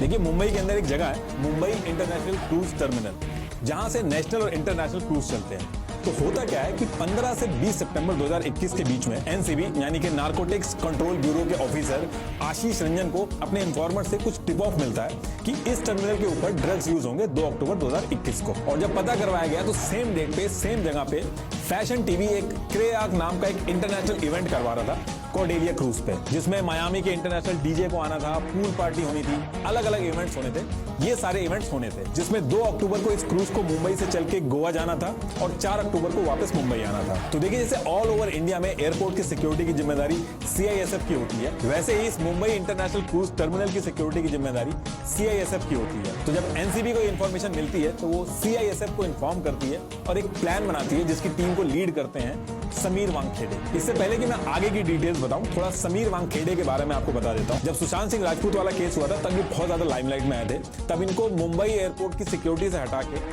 देखिए मुंबई के अंदर एक जगह है मुंबई इंटरनेशनल क्रूज टर्मिनल, जहां से नेशनल और इंटरनेशनल क्रूज चलते हैं। तो होता क्या है कि 15 से 20 सितंबर 2021 के बीच में एनसीबी यानी कि नारकोटिक्स कंट्रोल ब्यूरो के ऑफिसर आशीष रंजन को अपने इन्फॉर्मर से कुछ टिप ऑफ मिलता है कि इस टर्मिनल के ऊपर ड्रग्स यूज होंगे 2 अक्टूबर 2021 को। और जब पता करवाया गया तो सेम डेट पे सेम जगह पे फैशन टीवी एक क्रेआक नाम का एक इंटरनेशनल इवेंट करवा रहा था कॉर्डेलिया क्रूज पे, जिसमें मायामी के इंटरनेशनल डीजे को आना था, पूल पार्टी होनी थी, अलग अलग इवेंट्स होने थे। ये सारे इवेंट्स होने थे जिसमें 2 अक्टूबर को इस क्रूज को मुंबई से चल के गोवा जाना था और 4 अक्टूबर को वापस मुंबई आना था। तो देखिए जैसे ऑल ओवर इंडिया में एयरपोर्ट की सिक्योरिटी की जिम्मेदारी सीआईएसएफ की होती है, वैसे ही इस मुंबई इंटरनेशनल क्रूज टर्मिनल की सिक्योरिटी की जिम्मेदारी सीआईएसएफ की होती है। तो जब एनसीबी को इन्फॉर्मेशन मिलती है तो वो सीआईएसएफ को इन्फॉर्म करती है और एक प्लान बनाती है जिसकी टीम को लीड करते हैं समीर वानखेड़े। इससे पहले कि मैं आगे की डिटेल्स बताऊं, थोड़ा समीर वानखेड़े के बारे में आपको बता देता हूं। जब सुशांत सिंह राजपूत वाला केस हुआ था तब ये बहुत ज्यादा लाइमलाइट में आए थे। तब इनको मुंबई एयरपोर्ट की सिक्योरिटी से हटा के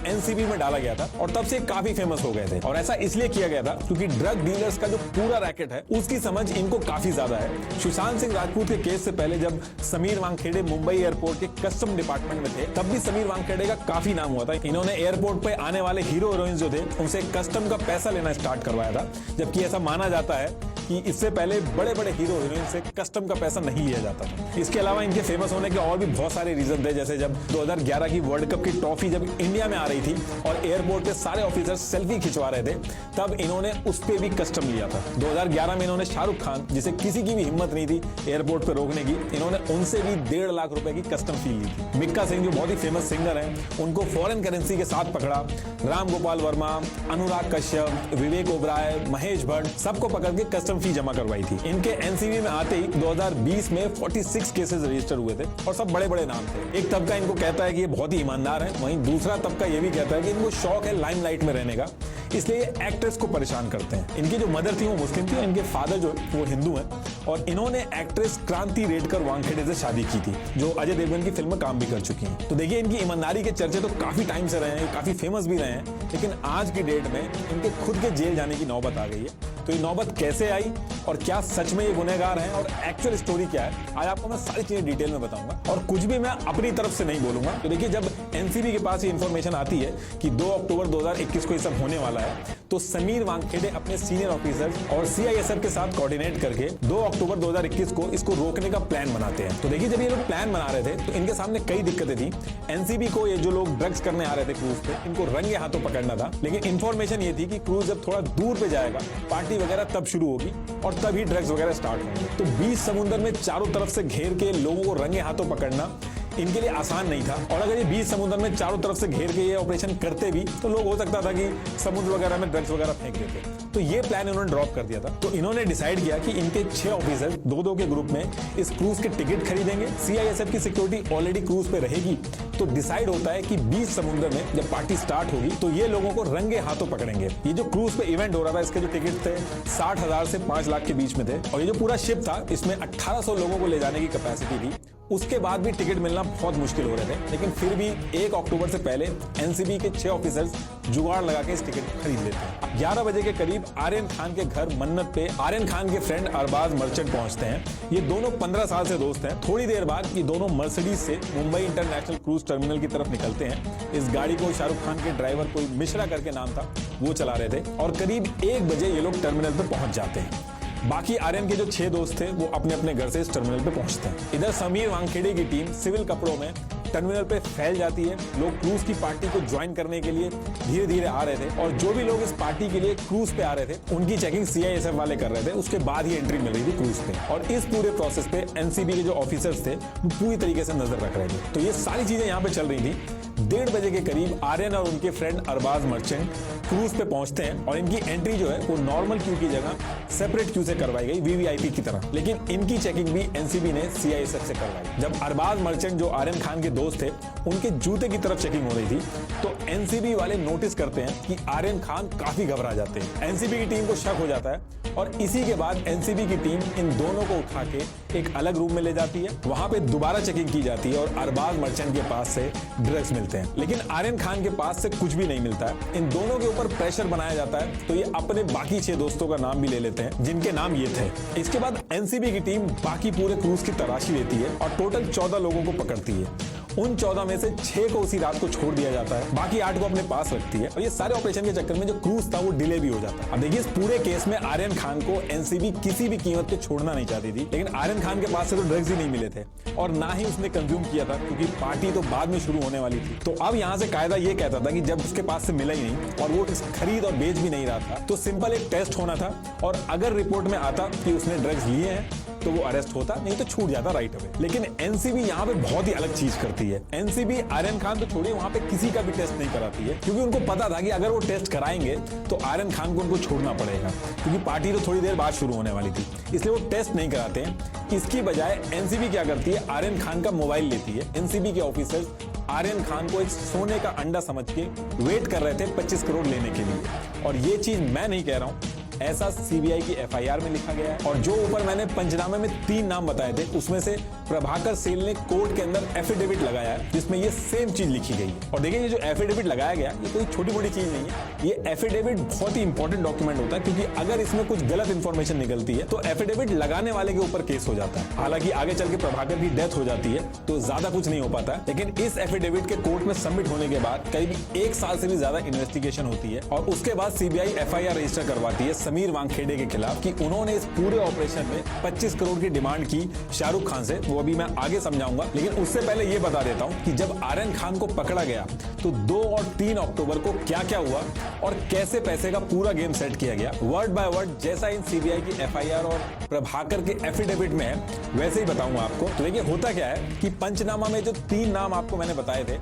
एनसीबी में डाला गया था और तब से काफी फेमस हो गए थे। और ऐसा इसलिए किया गया था क्योंकि ड्रग डीलर्स का जो पूरा रैकेट है उसकी समझ इनको काफी ज्यादा है। सुशांत सिंह राजपूत के केस से पहले जब समीर वानखेड़े मुंबई एयरपोर्ट के कस्टम डिपार्टमेंट में थे तब भी समीर वानखेड़े का काफी नाम हुआ था। इन्होंने एयरपोर्ट पे आने वाले हीरो हीरोइन जो थे उनसे कस्टम का पैसा लेना स्टार्ट करवाया था, जबकि ऐसा माना जाता है कि इससे पहले बड़े बड़े हीरो हीरोइन से कस्टम का पैसा नहीं लिया जाता था। इसके अलावा इनके फेमस होने के और भी बहुत सारे रीजन थे, जैसे जब 2011 की वर्ल्ड कप की ट्रॉफी जब इंडिया में आ रही थी और एयरपोर्ट पे सारे ऑफिसर्स सेल्फी खिंचवा रहे थे तब इन्होंने उस पे भी कस्टम लिया था। 2011 में इन्होंने शाहरुख खान, जिसे किसी की भी हिम्मत नहीं थी एयरपोर्ट पे रोकने की, इन्होंने उनसे भी 1.5 लाख रुपए की कस्टम फी ली थी। मिक्का सिंह जो बहुत ही फेमस सिंगर हैं उनको फॉरेन करेंसी के साथ पकड़ा। राम गोपाल वर्मा, अनुराग कश्यप, विवेक ओबराय, महेश भट्ट सबको पकड़ के कस्टम फी जमा करवाई थी। इनके एनसीबी में आते ही 2020 में 46 केसेस रजिस्टर हुए थे और सब बड़े बड़े नाम थे। एक तबका इनको कहता है कि ये बहुत ही ईमानदार हैं, वहीं दूसरा तबका ये भी कहता है कि इनको शौक है लाइमलाइट में रहने का, इसलिए एक्ट्रेस को परेशान करते हैं। इनकी जो मदर थी वो मुस्लिम थी और इनके फादर जो वो हिंदू हैं और इन्होंने एक्ट्रेस क्रांति रेडकर वानखेड़े से शादी की थी जो अजय देवगन की फिल्म में काम भी कर चुकी हैं। तो देखिए इनकी ईमानदारी के चर्चे तो काफी टाइम से रहे हैं, काफी फेमस भी रहे हैं, लेकिन आज की डेट में इनके खुद के जेल जाने की नौबत आ गई है। तो ये नौबत कैसे आई और क्या सच में ये गुनहगार हैं और एक्चुअल स्टोरी क्या है, आज आपको मैं सारी चीजें डिटेल में बताऊंगा और कुछ भी मैं अपनी तरफ से नहीं बोलूंगा। तो देखिए जब एनसीबी के पास ये इंफॉर्मेशन आती है कि 2 अक्टूबर 2021 को ये सब होने वाला है तो समीर वानखेड़े अपने सीनियर ऑफिसर्स और सीआईएसएफ के साथ कोऑर्डिनेट करके 2 अक्टूबर 2021 को इसको रोकने का प्लान बनाते हैं। तो देखिए जब ये लोग प्लान बना रहे थे तो इनके सामने कई दिक्कतें थी। एनसीबी को ये जो लोग ड्रग्स करने आ रहे थे क्रूज पे, इनको रंगे हाथों पकड़ना था, लेकिन इंफॉर्मेशन ये थी कि क्रूज जब थोड़ा दूर पे जाएगा पार्टी वगैरह तब शुरू होगी और तभी ड्रग्स वगैरह स्टार्ट होंगे। तो 20 समुद्र में चारों तरफ से घेर के लोगों को रंगे हाथों पकड़ना इनके लिए आसान नहीं था। और अगर ये 20 समुद्र में चारों तरफ से घेर के ये ऑपरेशन करते भी तो लोग हो सकता था कि समुद्र वगैरह में ड्रग्स वगैरह फेंक देते। तो ये प्लान इन्होंने ड्रॉप कर दिया था। तो इन्होंने डिसाइड किया कि इनके 6 ऑफिसर 2-2 के ग्रुप में इस क्रूज के टिकट खरीदेंगे। सीआईएसएफ की सिक्योरिटी ऑलरेडी क्रूज पे रहेगी। तो डिसाइड होता है कि 20 समुद्र में जब पार्टी स्टार्ट होगी तो ये लोगों को रंगे हाथों पकड़ेंगे। ये जो क्रूज पे इवेंट हो रहा था इसके जो टिकट थे 60,000 से 5 लाख के बीच में थे और ये जो पूरा शिप था इसमें 1800 लोगों को ले जाने की कैपेसिटी थी। उसके बाद भी टिकट मिलना बहुत मुश्किल हो रहे थे, लेकिन फिर भी 1 अक्टूबर से पहले एनसीबी के 6 ऑफिसर्स जुगाड़ लगा के इस टिकट खरीद लेते हैं। 11 बजे के करीब आर्यन खान के घर मन्नत पे आर्यन खान के फ्रेंड अरबाज मर्चेंट पहुंचते हैं। ये दोनों 15 साल से दोस्त हैं। थोड़ी देर बाद ये दोनों मर्सिडीज से मुंबई इंटरनेशनल क्रूज टर्मिनल की तरफ निकलते हैं। इस गाड़ी को शाहरुख खान के ड्राइवर कोई मिश्रा करके नाम था वो चला रहे थे और करीब 1 बजे ये लोग टर्मिनल पे पहुंच जाते हैं। बाकी आर्यन के जो 6 दोस्त थे वो अपने अपने घर से इस टर्मिनल पे पहुंचते हैं। इधर समीर वानखेड़े की टीम सिविल कपड़ों में टर्मिनल पे फैल जाती है। लोग क्रूज की पार्टी को ज्वाइन करने के लिए धीरे धीरे आ रहे थे और जो भी लोग इस पार्टी के लिए क्रूज पे आ रहे थे उनकी चेकिंग सीआईएसएफ वाले कर रहे थे। उसके बाद ही एंट्री मिल रही थी क्रूज पे और इस पूरे प्रोसेस पे एनसीबी के जो ऑफिसर्स थे वो पूरी तरीके से नजर रख रहे थे। तो ये सारी चीजें यहाँ पे चल रही थी। 1:30 बजे के करीब आर्यन और उनके फ्रेंड अरबाज मर्चेंट क्रूज पे पहुंचते हैं और इनकी एंट्री जो है वो नॉर्मल क्यू की जगह सेपरेट क्यू से करवाई गई, वीवीआईपी की तरह। लेकिन इनकी चेकिंग भी एनसीबी ने सीआईएसएफ से करवाई। जब अरबाज मर्चेंट जो आर्यन खान के दोस्त थे उनके जूते की तरफ चेकिंग हो रही थी तो एनसीबी वाले नोटिस करते हैं कि आर्यन खान काफी घबरा जाते हैं। एनसीबी की टीम को शक हो जाता है और इसी के बाद एनसीबी की टीम इन दोनों को उठा के एक अलग रूम में ले जाती है। वहां पे दोबारा चेकिंग की जाती है और अरबाज मर्चेंट के पास से ड्रग्स मिलते मिलते हैं, लेकिन आर्यन खान के पास से कुछ भी नहीं मिलता है। इन दोनों के ऊपर प्रेशर बनाया जाता है तो ये अपने बाकी 6 दोस्तों का नाम भी ले लेते हैं, जिनके नाम ये थे। इसके बाद एनसीबी की टीम बाकी पूरे क्रूज की तलाशी लेती है और टोटल 14 लोगों को पकड़ती है। उन 14 में से 6 को उसी रात को छोड़ दिया जाता है, बाकी 8 को अपने पास रखती है और ये सारे ऑपरेशन के चक्कर में जो क्रूज था वो डिले भी हो जाता है। अब देखिए, इस पूरे केस में आर्यन खान को एनसीबी किसी भी कीमत पे छोड़ना नहीं चाहती थी, लेकिन आर्यन खान के पास से तो ड्रग्स ही नहीं मिले थे और ना ही उसने कंज्यूम किया था, क्योंकि पार्टी तो बाद में शुरू होने वाली थी। तो अब यहाँ से कायदा ये कहता था कि जब उसके पास से मिला ही नहीं और वो खरीद और बेच भी नहीं रहा था, तो सिंपल एक टेस्ट होना था और अगर रिपोर्ट में आता कि उसने ड्रग्स लिए हैं तो वो अरेस्ट होता, नहीं तो छूट जाता राइट अवे। लेकिन एनसीबी यहाँ पे बहुत ही अलग चीज करती है। एनसीबी आर्यन खान तो छोड़िए, वहां पे किसी का भी टेस्ट नहीं कराती है, क्योंकि उनको पता था कि अगर वो टेस्ट कराएंगे तो आर्यन खान को उनको छोड़ना पड़ेगा, क्योंकि पार्टी तो थोड़ी देर बाद शुरू होने वाली थी, इसलिए वो टेस्ट नहीं कराते हैं। इसकी बजाय एनसीबी क्या करती है, आर्यन खान का मोबाइल लेती है। एनसीबी के ऑफिसर्स आर्यन खान को एक सोने का अंडा समझ के वेट कर रहे थे 25 करोड़ लेने के लिए, और ये चीज मैं नहीं कह रहा हूं, ऐसा सीबीआई की एफआईआर में लिखा गया है। और जो ऊपर मैंने पंचनामे में 3 नाम बताए थे, उसमें से प्रभाकर सेल ने कोर्ट के अंदर एफिडेविट लगाया है जिसमें ये सेम चीज लिखी गई है। और देखिए, ये जो एफिडेविट लगाया गया ये कोई छोटी मोटी चीज नहीं है, ये एफिडेविट बहुत ही इंपॉर्टेंट डॉक्यूमेंट होता है, क्योंकि अगर इसमें कुछ गलत इंफॉर्मेशन निकलती है तो एफिडेविट लगाने वाले के ऊपर केस हो जाता है। हालांकि आगे चल के प्रभाकर की डेथ हो जाती है तो ज्यादा कुछ नहीं हो पाता है, लेकिन इस एफिडेविट के कोर्ट में सबमिट होने के बाद करीब 1 साल से भी ज्यादा इन्वेस्टिगेशन होती है और उसके बाद सीबीआई एफआईआर रजिस्टर करवाती है समीर वानखेड़े के खिलाफ कि उन्होंने इस पूरे ऑपरेशन में 25 करोड़ की डिमांड की शाहरुख खान से। वो अभी मैं आगे समझाऊंगा, लेकिन उससे पहले ये बता देता हूं कि जब आर्यन खान को पकड़ा गया तो 2 और 3 अक्टूबर को क्या क्या हुआ और कैसे पैसे का पूरा गेम सेट किया गया, वर्ड बाय वर्ड जैसा इन सीबीआई की एफआईआर और प्रभाकर के एफिडेविट में है वैसे ही बताऊंगा आपको। तो देखिए, होता क्या है कि पंचनामा में जो 3 नाम आपको मैंने बताए थे,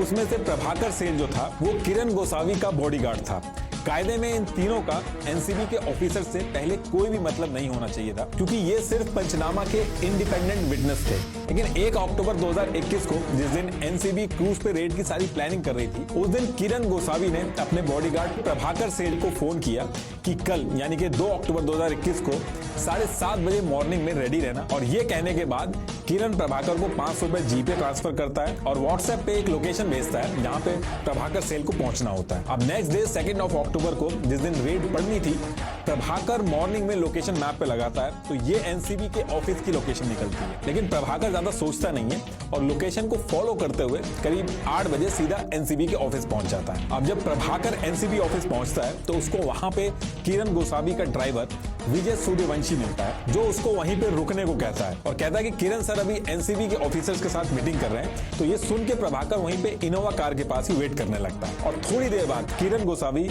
उसमें से प्रभाकर सेल जो था वो किरण गोसावी का बॉडीगार्ड था। कायदे में इन तीनों का एनसीबी के ऑफिसर से पहले कोई भी मतलब नहीं होना चाहिए था, क्योंकि ये सिर्फ पंचनामा के इंडिपेंडेंट विटनेस थे। लेकिन 1 अक्टूबर 2021 को, जिस दिन एनसीबी क्रूज पे रेड की सारी प्लानिंग कर रही थी, उस दिन किरण गोसावी ने अपने बॉडीगार्ड प्रभाकर सेल को फोन किया कि कल यानी कि 2 अक्टूबर 2021 को 7:30 बजे मॉर्निंग में रेडी रहना। और ये कहने के बाद किरण प्रभाकर को 500 रुपए जीपे ट्रांसफर करता है और व्हाट्सएप पे एक लोकेशन भेजता है जहां पे प्रभाकर सेल को पहुंचना होता है। अब नेक्स्ट डे 2 अक्टूबर को, जिस दिन रेड पड़नी थी, प्रभाकर मॉर्निंग में लोकेशन मैप पे लगाता है तो ये एनसीबी के ऑफिस की लोकेशन निकलती है। लेकिन प्रभाकर ज्यादा सोचता नहीं है और लोकेशन को फॉलो करते हुए करीब 8 बजे सीधा एनसीबी के ऑफिस पहुंच जाता है। अब जब प्रभाकर एनसीबी ऑफिस पहुंचता है तो उसको वहां पे किरण गोसावी का ड्राइवर विजय सूर्यवंशी मिलता है, जो उसको वहीं पे रुकने को कहता है और कहता है कि किरण सर अभी एनसीबी के ऑफिसर्स के साथ मीटिंग कर रहे हैं। तो ये सुन के प्रभाकर वहीं पे इनोवा कार के पास ही वेट करने लगता है और थोड़ी देर बाद किरण गोसावी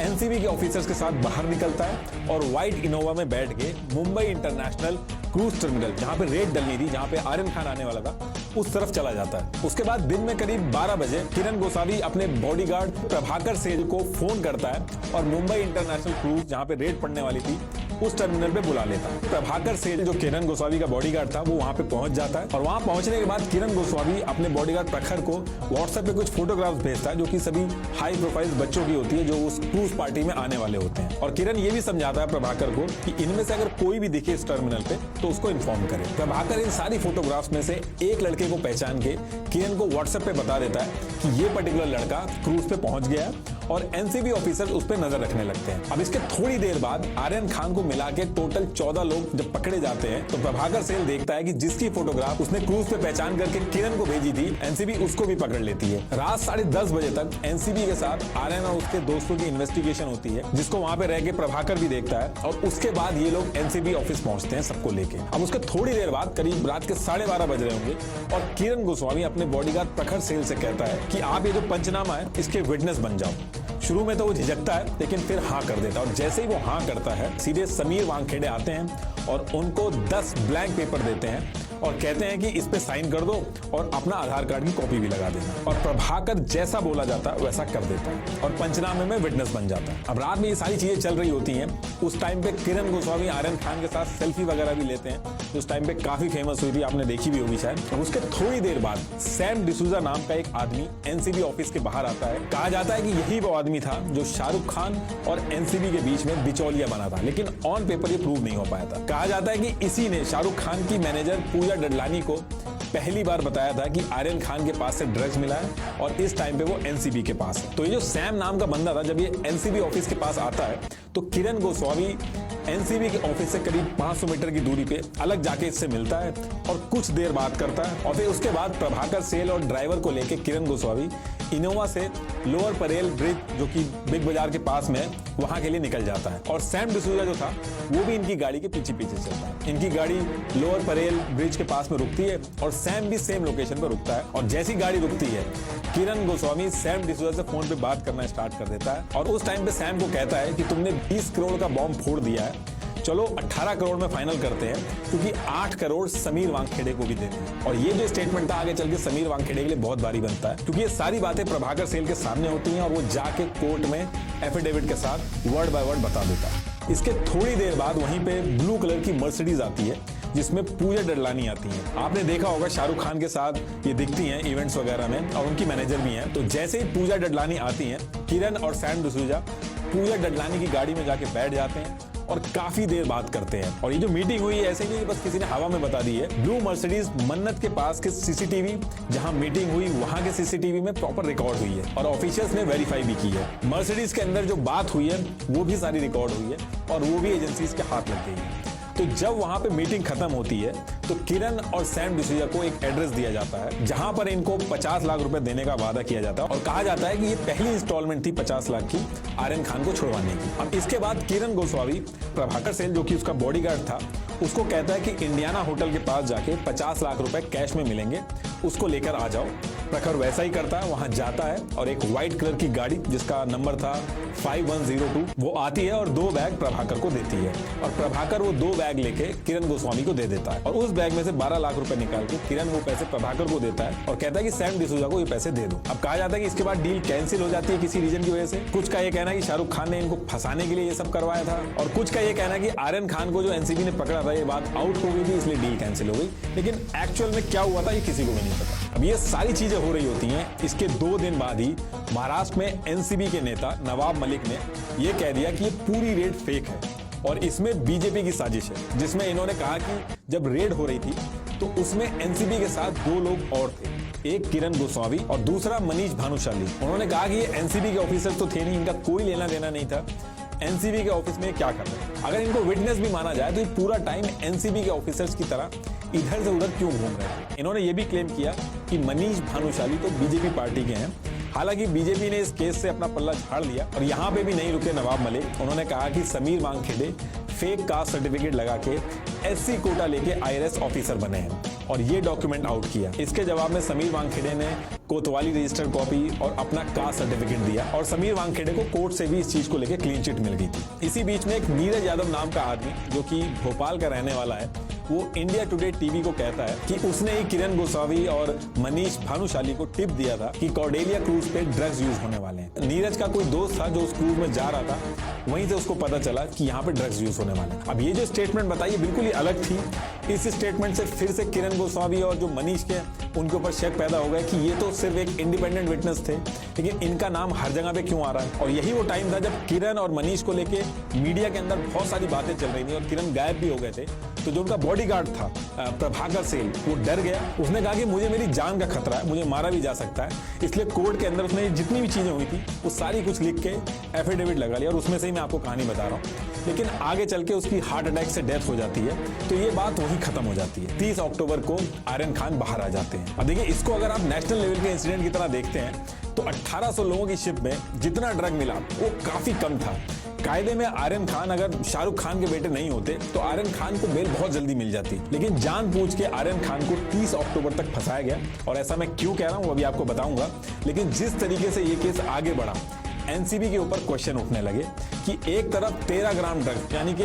एनसीबी के ऑफिसर्स के साथ बाहर निकलता है और व्हाइट इनोवा में बैठ के मुंबई इंटरनेशनल क्रूज टर्मिनल, जहां पे रेड डलनी थी, जहां पे आर्यन खान आने वाला था, उस तरफ चला जाता है। उसके बाद दिन में करीब 12 बजे किरण गोसावी अपने बॉडीगार्ड प्रभाकर सेल को फोन करता है और मुंबई इंटरनेशनल क्रूज, जहां पे रेड पड़ने वाली थी, उस टर्मिनल पे बुला लेता है। प्रभाकर सेल, जो किरण गोसावी का बॉडीगार्ड था, वो वहां पे पहुंच जाता है और वहां पहुंचने के बाद किरण गोसावी अपने बॉडीगार्ड प्रखर को व्हाट्सएप पे कुछ फोटोग्राफ्स भेजता है, जो कि सभी हाई प्रोफाइल बच्चों की होती है जो उस क्रूज पार्टी में आने वाले होते हैं। और किरण ये भी समझाता है प्रभाकर को कि इनमें से अगर कोई भी दिखे इस टर्मिनल पे तो उसको इन्फॉर्म करे। प्रभाकर इन सारी फोटोग्राफ्स में से एक लड़के को पहचान के किरण को व्हाट्सएप पे बता देता है कि ये पर्टिकुलर लड़का क्रूज पे पहुंच गया है और एनसीबी ऑफिसर उस पर नजर रखने लगते हैं। अब इसके थोड़ी देर बाद आर्यन खान को मिला के टोटल 14 लोग जब पकड़े जाते हैं तो प्रभाकर सेल देखता है कि जिसकी फोटोग्राफ उसने क्रूज पे पहचान करके किरण को भेजी थी, एनसीबी उसको भी पकड़ लेती है। रात 10:30 बजे तक एनसीबी के साथ आर्यन और उसके दोस्तों की इन्वेस्टिगेशन होती है, जिसको वहां पे रह के प्रभाकर भी देखता है और उसके बाद ये लोग एनसीबी ऑफिस पहुंचते हैं सबको लेके। अब उसके थोड़ी देर बाद करीब रात के 12:30 बज रहे होंगे और किरण गोस्वामी अपने बॉडीगार्ड प्रखर सेल से कहता है कि आप ये जो पंचनामा है इसके विटनेस बन जाओ। शुरू में तो वो झिझकता है, लेकिन फिर हाँ कर देता है और जैसे ही वो हाँ करता है सीधे समीर वानखेड़े आते हैं और उनको 10 ब्लैंक पेपर देते हैं और कहते हैं कि इस पे साइन कर दो और अपना आधार कार्ड की कॉपी भी लगा देना। और प्रभाकर जैसा बोला जाता है वैसा कर देता है और पंचनामे में विटनेस बन जाता है। अब रात में ये सारी चीजें चल रही होती हैं। उस टाइम पे किरण गोस्वामी आर्यन खान के साथ सेल्फी वगैरह भी लेते हैं, उस टाइम पे काफी फेमस हुई थी, आपने देखी भी होगी शायद। और उसके थोड़ी देर बाद सैम डिसूजा नाम का एक आदमी एनसीबी ऑफिस के बाहर आता है। कहा जाता है कि यही वो आदमी था जो शाहरुख खान और एनसीबी के बीच में बिचौलिया बना था, लेकिन ऑन पेपर ये प्रूव नहीं हो पाया था। कहा जाता है कि इसी ने शाहरुख खान की मैनेजर पूजा डडलानी को पहली बार बताया था कि आर्यन खान के पास से ड्रग्स मिला है और इस टाइम पे वो एनसीबी के पास है। तो ये जो सैम नाम का बंदा था, जब ये एनसीबी ऑफिस के पास आता है तो किरण गोस्वामी एनसीबी के ऑफिस से करीब 500 मीटर की दूरी पे अलग जाके इससे मिलता है और कुछ देर बात करता है और फिर उसके बाद प्रभाकर सेल और ड्राइवर को लेके किरण गोस्वामी इनोवा से लोअर परेल ब्रिज, जो कि बिग बाजार के पास में है, वहां के लिए निकल जाता है। और सैम डिसूजा जो था वो भी इनकी गाड़ी के पीछे पीछे चलता है। इनकी गाड़ी लोअर परेल ब्रिज के पास में रुकती है और सैम भी सेम लोकेशन पर रुकता है। और जैसी गाड़ी रुकती है, किरण गोस्वामी सैम डिसूजा से फोन पे बात करना स्टार्ट कर देता है और उस टाइम पे सैम को कहता है कि तुमने 20 करोड़ का बॉम्ब फोड़ दिया है, चलो 18 करोड़ में फाइनल करते हैं, क्योंकि 8 करोड़ समीर वानखेड़े को भी देने हैं। और ये जो स्टेटमेंट था आगे चल के समीर वानखेड़े के लिए बहुत भारी बनता है, क्योंकि ये सारी बातें प्रभाकर सेल के सामने होती हैं और वो जाके कोर्ट में एफिडेविट के साथ वर्ड बाय वर्ड बता देता है। इसके थोड़ी देर बाद वहीं पे ब्लू कलर की मर्सिडीज आती है जिसमें पूजा डडलानी आती है। आपने देखा होगा शाहरुख खान के साथ ये दिखती हैं इवेंट्स वगैरह में और उनकी मैनेजर भी हैं। तो जैसे ही पूजा डडलानी आती हैं, किरण और सैम डिसूजा पूजा डडलानी की गाड़ी में जाके बैठ जाते हैं और काफी देर बात करते हैं। और ये जो मीटिंग हुई है ऐसे नहीं बस किसी ने हवा में बता दी है। ब्लू मर्सिडीज मन्नत के पास के सीसीटीवी जहां मीटिंग हुई वहां के सीसीटीवी में प्रॉपर रिकॉर्ड हुई है और ऑफिशियल्स ने वेरीफाई भी की है। मर्सिडीज के अंदर जो बात हुई है वो भी सारी रिकॉर्ड हुई है और वो भी एजेंसीज के हाथ लग गई है। तो जब वहां पे मीटिंग खत्म होती है तो किरण और सैम डिसूजा को एक एड्रेस दिया जाता है जहां पर इनको 50 लाख रुपए देने का वादा किया जाता है और कहा जाता है कि ये पहली इंस्टॉलमेंट थी 50 लाख की आर्यन खान को छुड़वाने की। अब इसके बाद किरण गोस्वामी प्रभाकर सेल, जो कि उसका बॉडीगार्ड था, उसको कहता है कि इंडियाना होटल के पास जाके 50 लाख रुपए कैश में मिलेंगे, उसको लेकर आ जाओ। प्रखर वैसा ही करता है, वहां जाता है और एक व्हाइट कलर की गाड़ी जिसका नंबर था 5102 वो आती है और 2 बैग प्रभाकर को देती है और प्रभाकर वो 2 बैग लेके किरण गोस्वामी को दे देता है और उस बैग में से 12 लाख रुपए निकाल के किरण वो पैसे प्रभाकर को देता है और कहता है कि सैम डिसूजा को ये पैसे दे दो। अब कहा जाता है कि इसके बाद डील कैंसिल हो जाती है किसी रीजन की वजह से। कुछ का ये कहना है कि शाहरुख खान ने इनको फंसाने के लिए ये सब करवाया था और कुछ का ये कहना है कि आर्यन खान को जो एनसीबी ने पकड़ा था ये बात आउट हो गई थी इसलिए डील कैंसिल हो गई। लेकिन एक्चुअल में क्या हुआ था ये किसी को भी नहीं पता। अब ये सारी चीजें हो रही होती हैं, इसके 2 दिन बाद ही महाराष्ट्र में एनसीबी के नेता नवाब मलिक ने यह कह दिया कि ये पूरी रेड फेक है और इसमें बीजेपी की साजिश है, जिसमें इन्होंने कहा कि जब रेड हो रही थी तो उसमें एनसीबी के साथ 2 लोग और थे, एक किरण गोस्वामी और दूसरा मनीष भानुशाली। उन्होंने कहा कि ये एनसीबी के ऑफिसर तो थे नहीं, इनका कोई लेना देना नहीं था एनसीबी के ऑफिस में क्या कर रहे हैं। अगर इनको विटनेस भी माना जाए तो ये पूरा टाइम एनसीबी के ऑफिसर्स की तरह इधर से उधर क्यों घूम रहे थे। इन्होंने ये भी क्लेम किया कि मनीष भानुशाली तो बीजेपी पार्टी के हैं। हालांकि बीजेपी ने इस केस से अपना पल्ला झाड़ लिया और यहां पे भी नहीं रुके नवाब मलिक। उन्होंने कहा कि Sameer Wankhede fake caste certificate लगा के एससी कोटा लेके आईआरएस ऑफिसर बने हैं और ये डॉक्यूमेंट आउट किया। इसके जवाब में समीर वानखेड़े ने कोतवाली रजिस्टर कॉपी और अपना कास्ट सर्टिफिकेट दिया और समीर वानखेड़े को कोर्ट से भी इस चीज को लेकर क्लीन चिट मिल गई थी। इसी बीच में एक नीरज यादव नाम का आदमी जो कि भोपाल का रहने वाला है, वो इंडिया टुडे टीवी को कहता है कि उसने ही किरण गोस्वामी और मनीष भानुशाली को टिप दिया था कि कॉर्डेलिया क्रूज पे ड्रग्स यूज होने वाले हैं। नीरज का कोई दोस्त था जो उस क्रूज में जा रहा था, वहीं से उसको पता चला कि यहाँ पे ड्रग्स यूज होने वाले हैं। अब ये जो स्टेटमेंट बताई बिल्कुल ही अलग थी। इस स्टेटमेंट से फिर से किरण गोस्वामी और जो मनीष के उनके ऊपर शक पैदा हो गया कि ये तो सिर्फ एक इंडिपेंडेंट विटनेस थे, लेकिन इनका नाम हर जगह पे क्यों आ रहा है। और यही वो टाइम था जब किरण और मनीष को लेके मीडिया के अंदर बहुत सारी बातें चल रही थी और किरण गायब भी हो गए थे। तो जो उनका बॉडीगार्ड था प्रभाकर सेल, वो डर गया। उसने कहा कि मुझे मेरी जान का खतरा है, मुझे मारा भी जा सकता है, इसलिए कोर्ट के अंदर उसने जितनी भी चीजें हुई थी वो सारी कुछ लिख के एफिडेविट लगा लिया और उसमें से ही मैं आपको कहानी बता रहा हूँ। लेकिन आगे चल के उसकी हार्ट अटैक से डेथ हो जाती है, तो ये बात वहीं खत्म हो जाती है। 30 अक्टूबर को आर्यन खान बाहर आ जाते हैं। अब देखिए, इसको अगर आप नेशनल लेवल के इंसिडेंट की तरह देखते हैं तो 1800 लोगों की शिप में जितना ड्रग मिला वो काफी कम था। कायदे में आर्यन खान अगर शाहरुख खान के बेटे नहीं होते तो आर्यन खान को बेल बहुत जल्दी मिल जाती, लेकिन जानबूझ के आर्यन खान को 30 अक्टूबर तक फंसाया गया। और ऐसा मैं क्यों कह रहा हूं वो अभी आपको बताऊंगा। लेकिन जिस तरीके से ये केस आगे बढ़ा, एनसीबी के ऊपर क्वेश्चन उठने लगे कि एक तरफ 13 ग्राम ड्रग यानी कि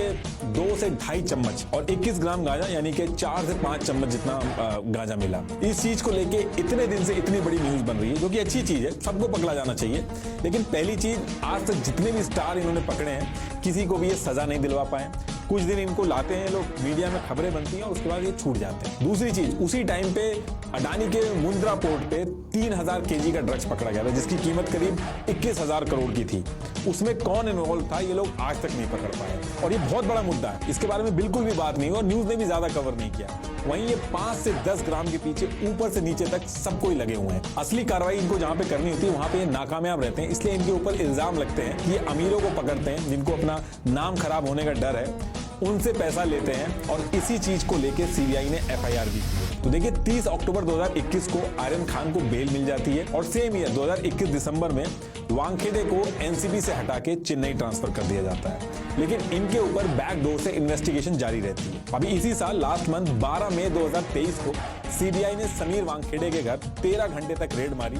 2 से 2.5 चम्मच और 21 ग्राम गांजा यानी कि 4 से 5 चम्मच जितना गांजा मिला। इस चीज को लेके इतने दिन से इतनी बड़ी न्यूज बन रही है, जो कि अच्छी चीज है, सबको पकड़ा जाना चाहिए। लेकिन पहली चीज, आज तक जितने भी स्टार इन्होंने पकड़े हैं किसी को भी ये सजा नहीं दिलवा पाए। कुछ दिन इनको लाते हैं लोग, मीडिया में खबरें बनती हैं और उसके बाद ये छूट जाते हैं। दूसरी चीज, उसी टाइम पे अडानी के मुंद्रा पोर्ट पे 3000 केजी का ड्रग्स पकड़ा गया था जिसकी कीमत करीब 21,000 करोड़ की थी। उसमें कौन इन्वॉल्व था ये लोग आज तक नहीं पकड़ पाए और ये बहुत बड़ा मुद्दा है। इसके बारे में बिल्कुल भी बात नहीं हुई और न्यूज ने भी ज्यादा कवर नहीं किया। वहीं ये 5 से 10 ग्राम के पीछे ऊपर से नीचे तक सब कोई लगे हुए हैं। असली कार्रवाई इनको जहां पे करनी होती है वहां पे ये नाकामयाब रहते हैं, इसलिए इनके ऊपर इल्जाम लगते हैं कि ये अमीरों को पकड़ते हैं जिनको अपना नाम खराब होने का डर है, उनसे पैसा लेते हैं और इसी चीज को लेकर सीबीआई ने एफआईआर भी की है। तो देखिए 30 अक्टूबर 2021 को आर्यन खान को बेल मिल जाती है और सेम ईयर 2021 दिसंबर में वानखेड़े को एनसीबी से हटा के चेन्नई ट्रांसफर कर दिया जाता है। लेकिन इनके ऊपर बैकडोर से इन्वेस्टिगेशन जारी रहती है। अभी इसी साल लास्ट मंथ 12 मई 2023 को सीबीआई ने समीर वानखेड़े के घर 13 घंटे तक रेड मारी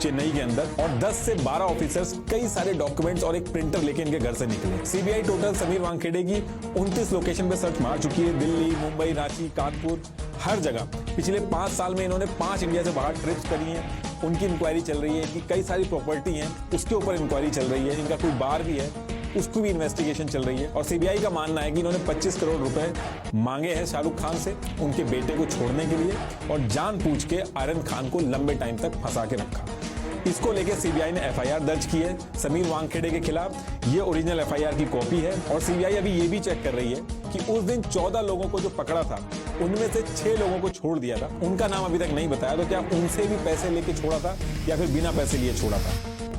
चेन्नई के अंदर और 10 से 12 ऑफिसर्स कई सारे डॉक्यूमेंट्स और एक प्रिंटर लेके इनके घर से निकले। सीबीआई टोटल समीर वानखेड़े की 29 लोकेशन पे सर्च मार चुकी है। दिल्ली, मुंबई, रांची, कानपुर, हर जगह। पिछले 5 साल में इन्होंने 5 इंडिया से बाहर ट्रिप्स करी हैं। उनकी इंक्वायरी चल रही है, इनकी कई सारी प्रॉपर्टी है उसके ऊपर इंक्वायरी चल रही है, इनका कोई बार भी है उसको भी इन्वेस्टिगेशन चल रही है। और सीबीआई का मानना है कि इन्होंने 25 करोड़ रुपए मांगे हैं शाहरुख खान से उनके बेटे को छोड़ने के लिए और जानबूझ के आर्यन खान को लंबे टाइम तक फंसा के रखा। इसको लेके सीबीआई ने एफआईआर दर्ज की है समीर वानखेड़े के खिलाफ। ये ओरिजिनल एफआईआर की कॉपी है और सीबीआई अभी ये भी चेक कर रही है कि उस दिन 14 लोगों को जो पकड़ा था उनमें से 6 लोगों को छोड़ दिया था, उनका नाम अभी तक नहीं बताया, तो क्या उनसे भी पैसे लेके छोड़ा था या फिर बिना पैसे लिए छोड़ा था।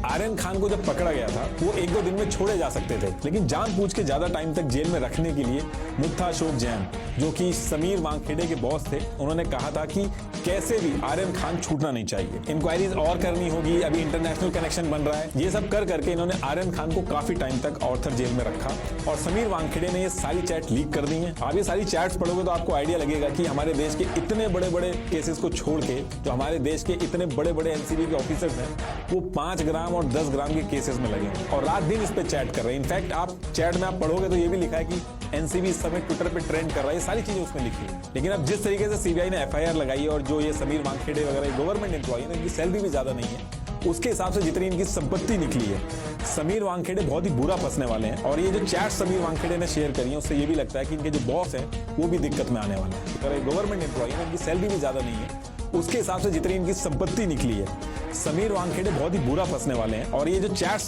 आर्यन खान को जब पकड़ा गया था वो 1-2 दिन में छोड़े जा सकते थे, लेकिन जानबूझ के ज्यादा टाइम तक जेल में रखने के लिए मुत्था अशोक जैन, जो कि समीर वानखेड़े के बॉस थे, उन्होंने कहा था कि कैसे भी आर्यन खान छूटना नहीं चाहिए, इंक्वायरीज और करनी होगी, अभी इंटरनेशनल कनेक्शन बन रहा है। ये सब कर करके इन्होंने आर्यन खान को काफी टाइम तक ऑर्थर जेल में रखा और समीर वानखेड़े ने ये सारी चैट लीक कर दी है। आप ये सारी चैट्स पढ़ोगे तो आपको आइडिया लगेगा कि हमारे देश के इतने बड़े बड़े केसेस को छोड़ के जो हमारे देश के इतने बड़े बड़े एनसीबी के ऑफिसर्स हैं वो 5 ग्राम और 10 ग्राम के केसेस में लगे हैं और रात दिन इस पे चैट कर रहे हैं। इनफैक्ट आप चैट में आप पढ़ोगे तो ये भी लिखा है कि एनसीबी इस समय ट्विटर पे ट्रेंड कर रहा है, सारी चीजें उसमें लिखी है। लेकिन अब जिस तरीके से सीबीआई ने एफआईआर लगाई है और जो ये समीर वानखेड़े वगैरह गवर्नमेंट एम्प्लॉई है, इनकी सैलरी भी ज्यादा नहीं है, उसके हिसाब से जितनी इनकी संपत्ति निकली है, समीर वानखेड़े बहुत ही बुरा फंसने वाले हैं। और ये जो चैट समीर वानखेड़े ने शेयर करी है उससे ये भी लगता है कि इनके जो बॉस हैं वो भी दिक्कत में आने वाले हैं। अगर गवर्नमेंट एम्प्लॉई है, इनकी सैलरी भी ज्यादा नहीं है, उसके हिसाब से जितनी इनकी संपत्ति निकली है, समीर वानखेड़े बहुत ही बुरा फंसने वाले हैं। और ये जो चैट